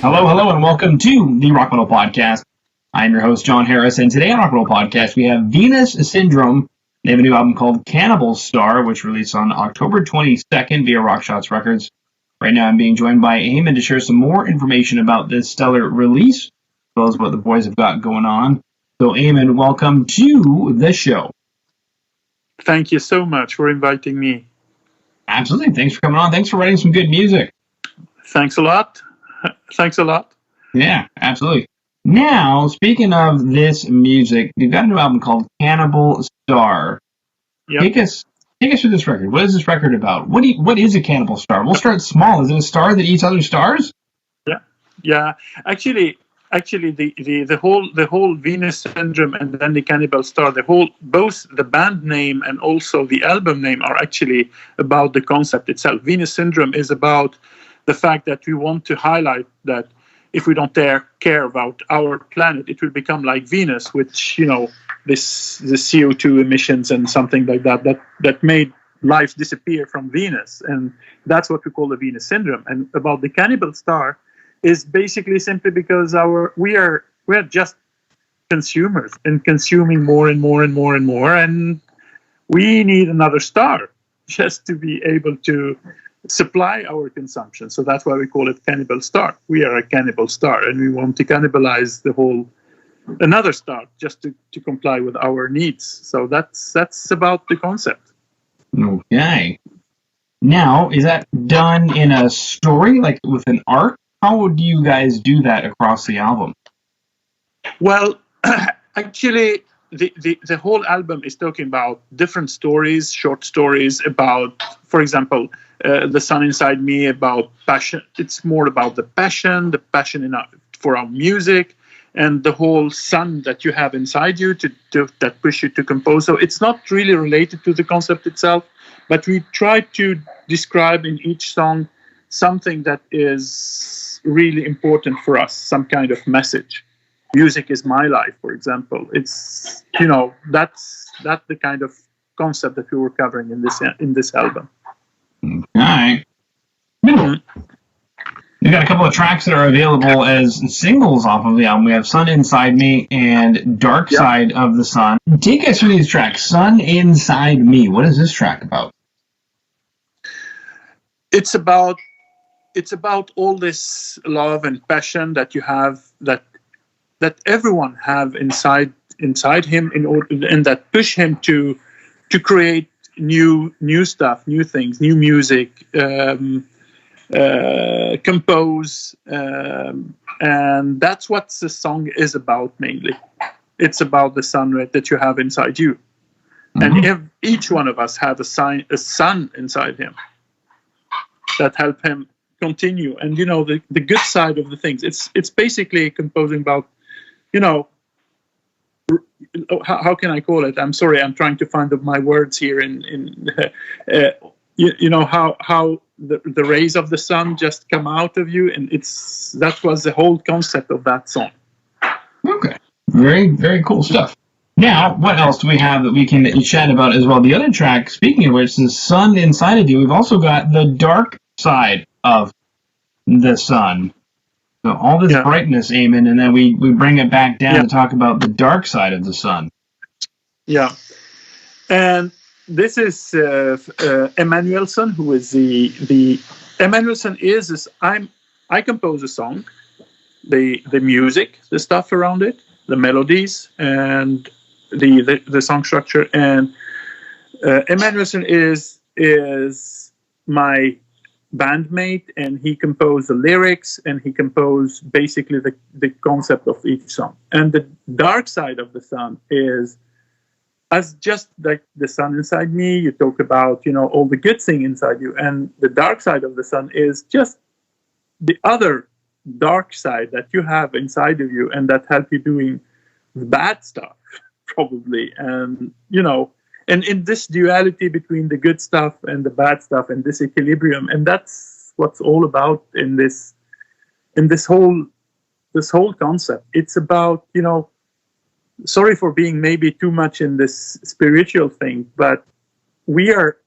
Hello, hello, and welcome to the Rock Metal Podcast. I'm your host, John Harris, and today on Rock Metal Podcast, we have Venus Syndrome. They have a new album called Cannibal Star, which released on October 22nd via Rockshots Records. Right now, I'm being joined by Ayman to share some more information about this stellar release, as well as what the boys have got going on. So, Ayman, welcome to the show. Thank you so much for inviting me. Absolutely. Thanks for coming on. Thanks for writing some good music. Thanks a lot. Thanks a lot. Yeah, absolutely. Now, speaking of this music, you've got a new album called Cannibal Star. Yep. Take us through this record. What is this record about? What is a Cannibal Star? We'll start small. Is it a star that eats other stars? Yeah. Actually, the whole Venus Syndrome and then the Cannibal Star, both the band name and also the album name are actually about the concept itself. Venus Syndrome is about the fact that we want to highlight that if we don't care about our planet, it will become like Venus, which, the CO2 emissions and something like that made life disappear from Venus. And that's what we call the Venus Syndrome. And about the Cannibal Star is basically simply because we are just consumers and consuming more and more and more and more. And we need another star just to be able to supply our consumption. So that's why we call it Cannibal Star. We are a cannibal star, and we want to cannibalize another star just to comply with our needs. So that's about the concept. Okay. Now, is that done in a story, like with an arc? How do you guys do that across the album? Well, actually, the whole album is talking about different stories, short stories about, for example, The Sun Inside Me, about passion. It's more about the passion for our music, and the whole sun that you have inside you that push you to compose. So it's not really related to the concept itself, but we try to describe in each song something that is really important for us, some kind of message. Music is my life, for example. It's that's the kind of concept that we were covering in this album. Okay. We got a couple of tracks that are available as singles off of the album. We have Sun Inside Me and Dark Side of the Sun. Take us through these tracks. Sun Inside Me. What is this track about? It's about all this love and passion that you have, that everyone have inside him, and that push him to create new stuff, new things, new music, compose, and that's what the song is about mainly. It's about the sun that you have inside you, and each one of us have a sun inside him that help him continue. And the good side of the things. It's basically composing about, how can I call it? I'm sorry, I'm trying to find my words here. How the rays of the sun just come out of you, and that was the whole concept of that song. Okay, very, very cool stuff. Now, what else do we have that we can chat about as well? The other track, speaking of which, is Sun Inside of You. We've also got the dark side of the sun. So all this brightness, Ayman, and then we bring it back down to talk about the dark side of the sun. Yeah. And this is Emanuelson, who is the Emanuelson is I compose a song, the music, the stuff around it, the melodies, and the song structure. And Emanuelson is my bandmate, and he composed the lyrics, and he composed basically the concept of each song. And the dark side of the sun is, as just like the sun inside me, you talk about all the good thing inside you, and the dark side of the sun is just the other dark side that you have inside of you, and that help you doing bad stuff probably. And and in this duality between the good stuff and the bad stuff, and this equilibrium, and that's what's all about in this whole concept. It's about, sorry for being maybe too much in this spiritual thing, but we are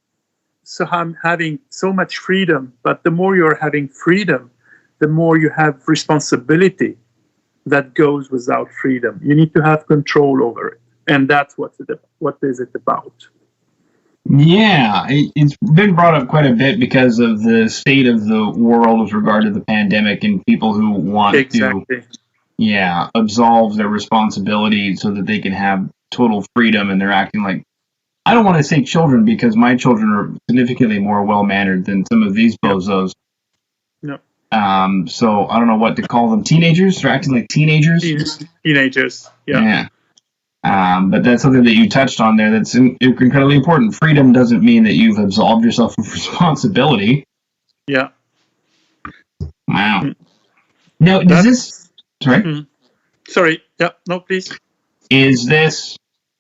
having so much freedom. But the more you're having freedom, the more you have responsibility that goes without freedom. You need to have control over it, and that's what is it about. Yeah, it's been brought up quite a bit because of the state of the world with regard to the pandemic and people who want to, absolve their responsibility so that they can have total freedom, and they're acting like, I don't want to say children because my children are significantly more well-mannered than some of these bozos. No. So I don't know what to call them. Teenagers? They're acting like teenagers? Teenagers, yeah. But that's something that you touched on there that's incredibly important. Freedom doesn't mean that you've absolved yourself of responsibility. Yeah. Wow. Now, is this... Sorry? Sorry. Yeah, no, please. Is this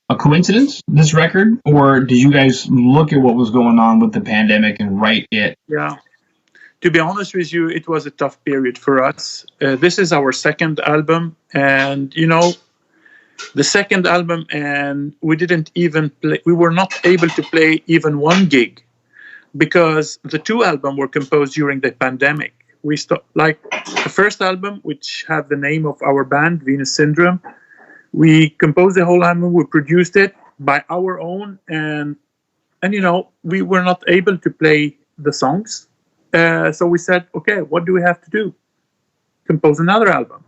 a coincidence, this record? Or did you guys look at what was going on with the pandemic and write it? Yeah. To be honest with you, it was a tough period for us. This is our second album. And, the second album, and we didn't even play, we were not able to play even one gig because the two albums were composed during the pandemic. We like the first album, which had the name of our band, Venus Syndrome. We composed the whole album, we produced it by our own, and we were not able to play the songs. So we said, okay, what do we have to do? Compose another album.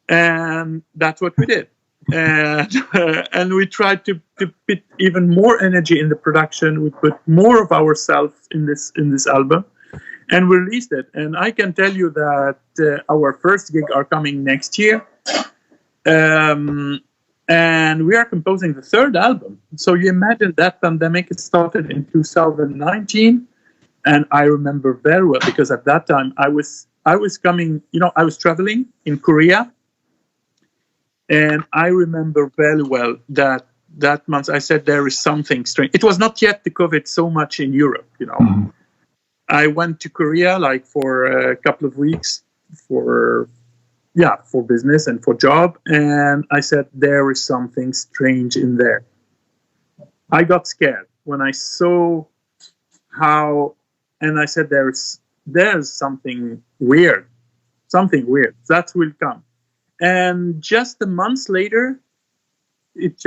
And that's what we did. And we tried to put even more energy in the production. We put more of ourselves in this album, and we released it. And I can tell you that our first gig are coming next year, and we are composing the third album. So you imagine that pandemic started in 2019, and I remember very well because at that time I was coming. I was traveling in Korea. And I remember very well that month I said there is something strange. It was not yet the COVID so much in Europe, Mm-hmm. I went to Korea like for a couple of weeks for business and for job. And I said, there is something strange in there. I got scared when I saw and I said, there's something weird. That will come. And just a month later, it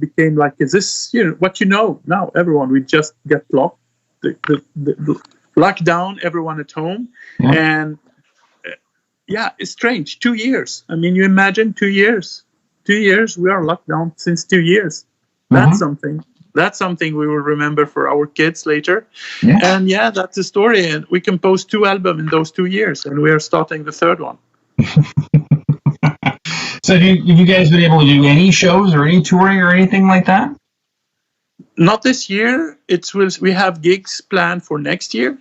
became like, is this, what now, everyone, we just get locked, the lockdown, everyone at home. Yeah. And it's strange. 2 years. I mean, you imagine 2 years. 2 years, we are locked down since 2 years. That's something. That's something we will remember for our kids later. Yeah. And that's the story. And we composed 2 albums in those 2 years, and we are starting the third one. So have you guys been able to do any shows or any touring or anything like that? Not this year. We have gigs planned for next year.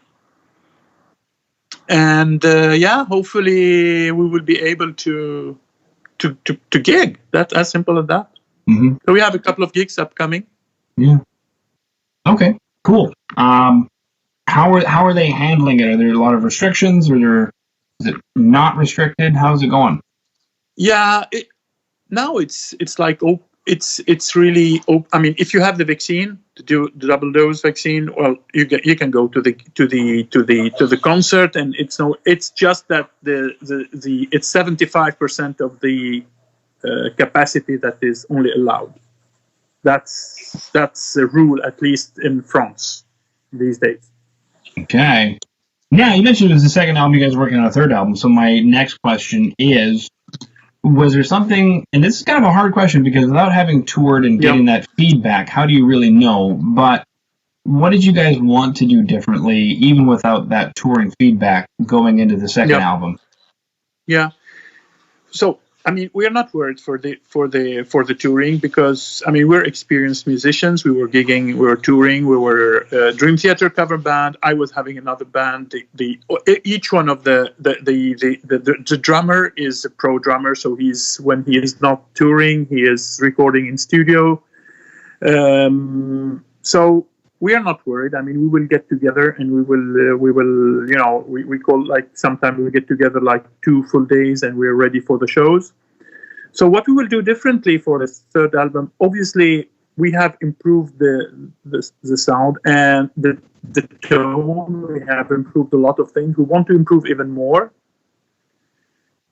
And hopefully we will be able to gig. That's as simple as that. Mm-hmm. So we have a couple of gigs upcoming. Yeah. Okay, cool. How are they handling it? Are there a lot of restrictions, or is it not restricted? How's it going? Yeah, now it's like it's really. I mean, if you have the vaccine, to do the double dose vaccine, well, you can go to the concert, and it's just that it's 75% of the capacity that is only allowed. That's a rule, at least in France these days. Okay. Yeah, you mentioned it was the second album. You guys are working on a third album. So my next question is, was there something, and this is kind of a hard question because without having toured and getting that feedback, how do you really know? But what did you guys want to do differently, even without that touring feedback going into the second album? Yeah. So, I mean, we are not worried for the touring because, I mean, we're experienced musicians. We were gigging, we were touring, we were a Dream Theater cover band. I was having another band. Each one of the drummer is a pro drummer. So when he is not touring, he is recording in studio. So we are not worried. I mean, we will get together and we will, we call, like, sometimes we get together like 2 full days and we're ready for the shows. So what we will do differently for the third album, obviously, we have improved the sound and the tone. We have improved a lot of things. We want to improve even more.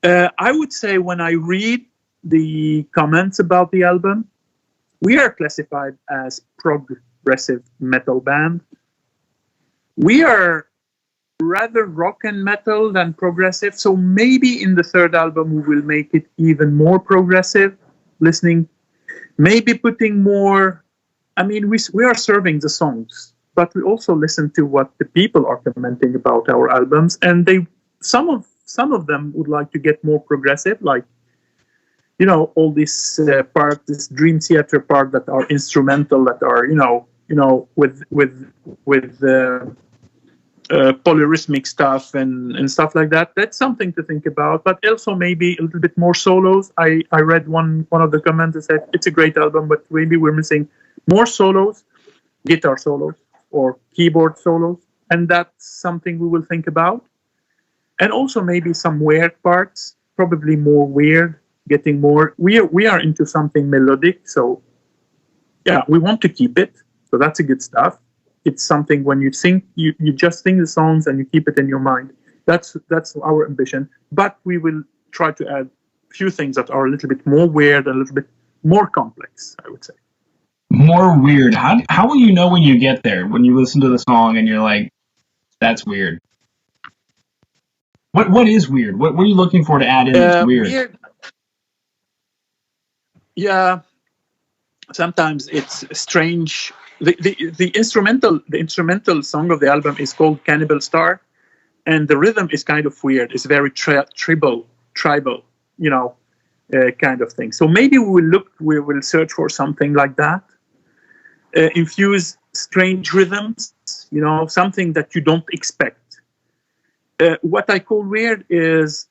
I would say when I read the comments about the album, we are classified as progressive metal band. We are rather rock and metal than progressive. So maybe in the third album we will make it even more progressive. Listening, maybe putting more. I mean, we are serving the songs, but we also listen to what the people are commenting about our albums, and some of them would like to get more progressive, like all this part, this Dream Theater part that are instrumental, that are with polyrhythmic stuff and stuff like that. That's something to think about. But also maybe a little bit more solos. I read one of the comments that said it's a great album, but maybe we're missing more solos, guitar solos or keyboard solos, and that's something we will think about. And also maybe some weird parts, probably more weird, getting more. We are into something melodic, so yeah, we want to keep it. So that's a good stuff. It's something when you sing, you just sing the songs and you keep it in your mind. That's our ambition. But we will try to add a few things that are a little bit more weird, a little bit more complex, I would say. More weird. How will you know when you get there? When you listen to the song and you're like, that's weird. What is weird? What are you looking for to add in that's weird? Yeah. Sometimes it's strange. The instrumental song of the album is called Cannibal Star, and the rhythm is kind of weird. It's very tribal, kind of thing. So maybe we will search for something like that. Infuse strange rhythms, something that you don't expect. What I call weird is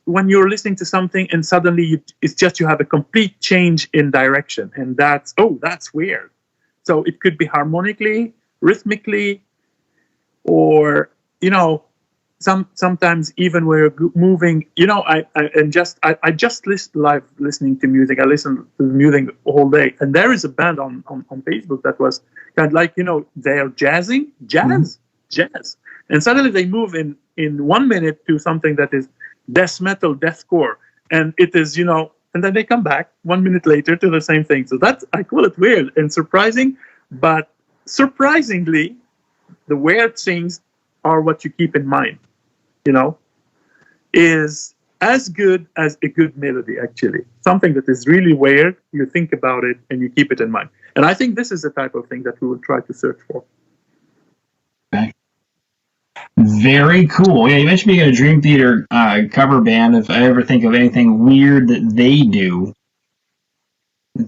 when you're listening to something and suddenly it's just you have a complete change in direction, and that's weird. So it could be harmonically, rhythmically, or sometimes even we're moving. I just listening to music. I listen to music all day, and there is a band on Facebook that was kind of like they are jazz, and suddenly they move in 1 minute to something that is death metal, deathcore, and it is and then they come back 1 minute later to the same thing. So I call it weird and surprising, but surprisingly, the weird things are what you keep in mind. Is as good as a good melody. Actually, something that is really weird, you think about it and you keep it in mind. And I think this is the type of thing that we will try to search for. Okay. Very cool. Yeah, you mentioned being a Dream Theater cover band. If I ever think of anything weird that they do,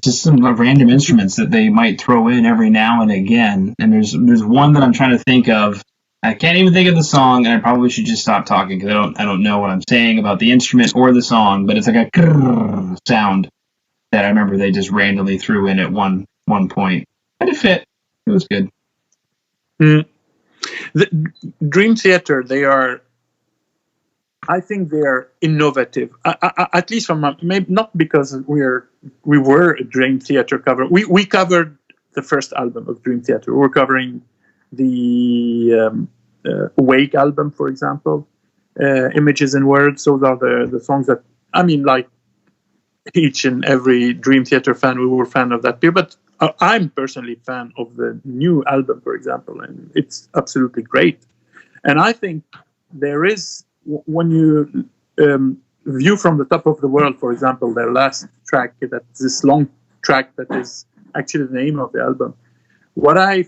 just some random instruments that they might throw in every now and again. And there's one that I'm trying to think of. I can't even think of the song, and I probably should just stop talking because I don't know what I'm saying about the instrument or the song. But it's like a sound that I remember they just randomly threw in at one point. And it fit. It was good. The Dream Theater, I think they are innovative. At least from maybe not because we were a Dream Theater cover. We covered the first album of Dream Theater. We were covering the Awake album, for example, Images and Words. Those are the songs that like each and every Dream Theater fan, we were a fan of that beer. But I'm personally a fan of the new album, for example, and it's absolutely great. And I think there is, when you view from the top of the world, for example, their last track, that's this long track that is actually the name of the album. What I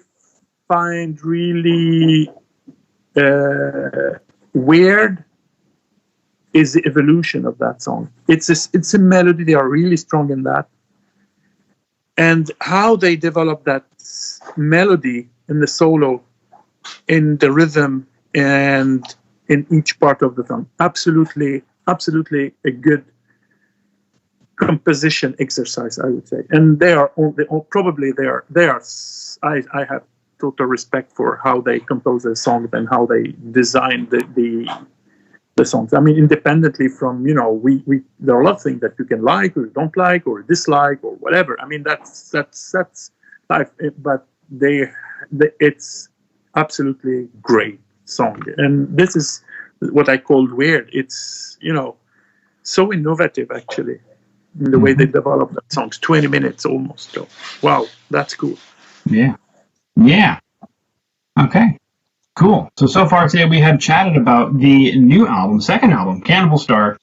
find really weird is the evolution of that song. It's a melody. They are really strong in that. And how they develop that melody in the solo, in the rhythm, and in each part of the song. Absolutely a good composition exercise, I would say. And they are I have total respect for how they compose the songs and how they design the songs. Independently from, there are a lot of things that you can like or don't like or dislike or whatever. That's but it's absolutely great song, and this is what I called weird. It's so innovative actually in the way they develop that songs. 20 minutes almost. So, wow, that's cool. Yeah. Okay. Cool. So far today we have chatted about the new album, second album, Cannibal Star,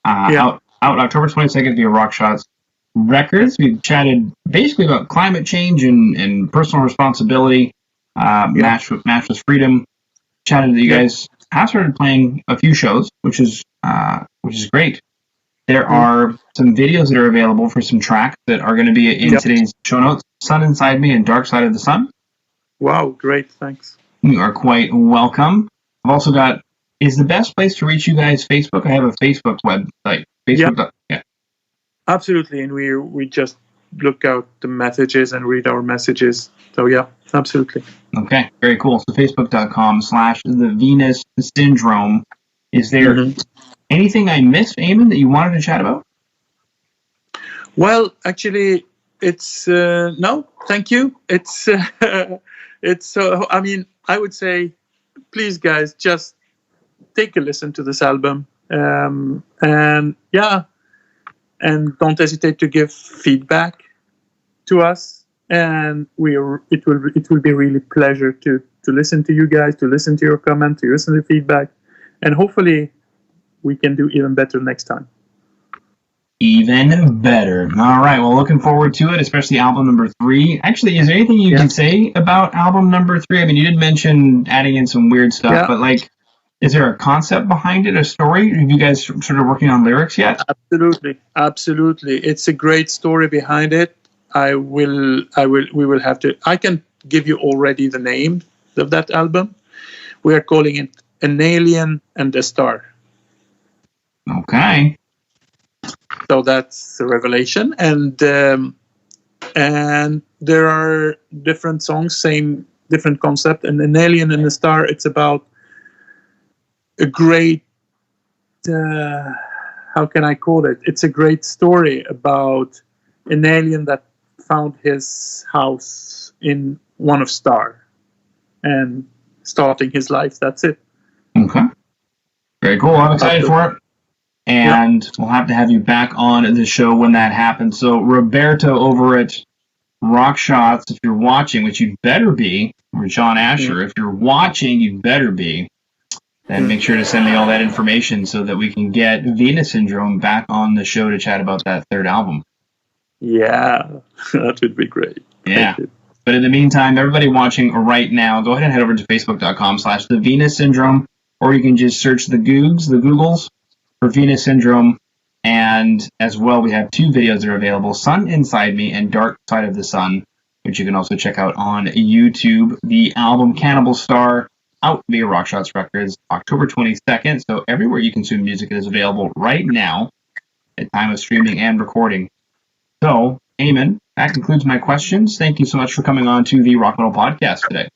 out October 22nd via Rock Shots Records. We've chatted basically about climate change and personal responsibility, matched with freedom. Chatted that you guys have started playing a few shows, which is great. There are some videos that are available for some tracks that are going to be in today's show notes. Sun Inside Me and Dark Side of the Sun. Wow, great, thanks. You are quite welcome. I've also got, is the best place to reach you guys Facebook? I have a Facebook website. Facebook. Yeah. Absolutely, and we just look out the messages and read our messages. So yeah, absolutely. Okay, very cool. So Facebook.com/The Venus Syndrome. Is there anything I missed, Ayman, that you wanted to chat about? Well, actually, it's no, thank you. It's I mean, I would say, please, guys, just take a listen to this album, and don't hesitate to give feedback to us. And it will be really pleasure to listen to you guys, to listen to your comment, to listen to feedback, and hopefully we can do even better next time. Even better. All right. Well, looking forward to it, especially album number 3. Actually, is there anything you can say about album number 3? I mean, you did mention adding in some weird stuff, but like, is there a concept behind it, a story? Have you guys started working on lyrics yet? Absolutely. It's a great story behind it. We will have to. I can give you already the name of that album. We are calling it An Alien and a Star. Okay. So that's a revelation, and there are different songs, different concept. And An Alien and a Star, it's about a great, how can I call it? It's a great story about an alien that found his house in one of star and starting his life. That's it. Okay. Very cool. I'm excited for it. And we'll have to have you back on the show when that happens. So Roberto over at Rock Shots, if you're watching, which you better be, or John Asher, if you're watching, you better be, then make sure to send me all that information so that we can get Venus Syndrome back on the show to chat about that third album. Yeah, that would be great. Yeah. But in the meantime, everybody watching right now, go ahead and head over to Facebook.com/The Venus Syndrome, or you can just search the Googles for Venus Syndrome. And as well, we have 2 videos that are available, Sun Inside Me and Dark Side of the Sun, which you can also check out on YouTube. The album Cannibal Star, out via Rock Shots Records, October 22nd. So everywhere you consume music, it is available right now at time of streaming and recording. So, Ayman, that concludes my questions. Thank you so much for coming on to the Rock Metal Podcast today.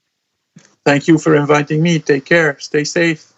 Thank you for inviting me. Take care. Stay safe.